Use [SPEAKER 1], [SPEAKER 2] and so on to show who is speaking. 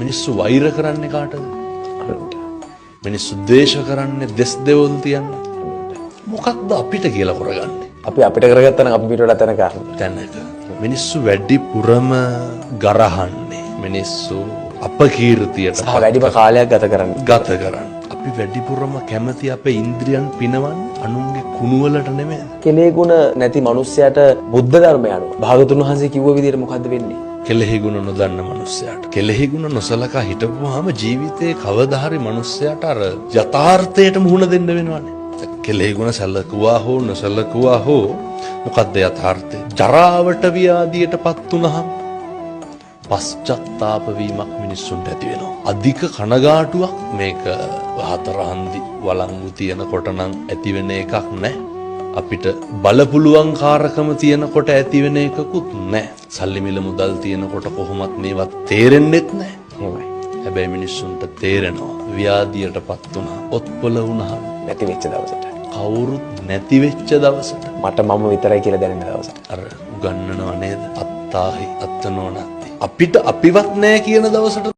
[SPEAKER 1] මිනිස්සු වෛර කරන්නේ කාටද? මිනිස්සු ද්වේෂ කරන්නේ දෙස් දෙවොල් තියන්නේ. මොකක්ද අපිට කියලා කරගන්නේ?
[SPEAKER 2] අපි අපිට කරගත්තා නම් අපි පිට වල තැනක.
[SPEAKER 1] මිනිස්සු වැඩිපුරම ගරහන්නේ. මිනිස්සු අපකීර්තියට
[SPEAKER 2] සහ වැඩිම කාලයක් ගත කරන්නේ.
[SPEAKER 1] අපි වැඩිපුරම කැමති අපේ ඉන්ද්‍රියන් පිනවන්න අනුන්ගේ කුණුවලට නෙමෙයි.
[SPEAKER 2] කෙලෙහි ගුණ නැති මිනිස්සයාට බුද්ධ ධර්මය අනුව භාගතුන් වහන්සේ කිව්ව විදිහට මොකද්ද වෙන්නේ?
[SPEAKER 1] කෙලෙහි ගුණ නොදන්න මිනිස්සයාට කෙලෙහි ගුණ නොසලකා හිටපුවාම ජීවිතේ කවදා හරි මිනිස්සයාට අර යථාර්ථයට මුහුණ දෙන්න වෙනවනේ. කෙලෙහි ගුණ සලකුවා හෝ නොසලකුවා හෝ මොකද්ද යථාර්ථය? ජරාවට ව්‍යාධියටපත් වුනහම පශ්චාත්තාප වීමක් මිනිස්සුන්ට ඇති වෙනවා. අධික කනගාටුවක් මේක හතරහන්දි වළංගු තියනකොට නම් ඇති වෙන එකක් නෑ. අපිට බලපුලුවන් කාරකම තියනකොට ඇති වෙන එකකුත් නෑ. සල්ලි මිල මුදල් තියනකොට කොහොමත් මේවත් තේරෙන්නෙත් නෑ.
[SPEAKER 2] එහෙමයි.
[SPEAKER 1] හැබැයි මිනිස්සුන්ට තේරෙනවා ව්‍යාධියටපත් වුණා, ඔත්පල වුණා,
[SPEAKER 2] නැති වෙච්ච දවසට.
[SPEAKER 1] කවුරුත් නැති වෙච්ච දවසට,
[SPEAKER 2] මට මම විතරයි කියලා දැනෙන දවසට.
[SPEAKER 1] අර උගන්නනවා නේද? අත්තාහි අත්තනෝ නැති. අපිට අපිවත් නෑ කියන දවසට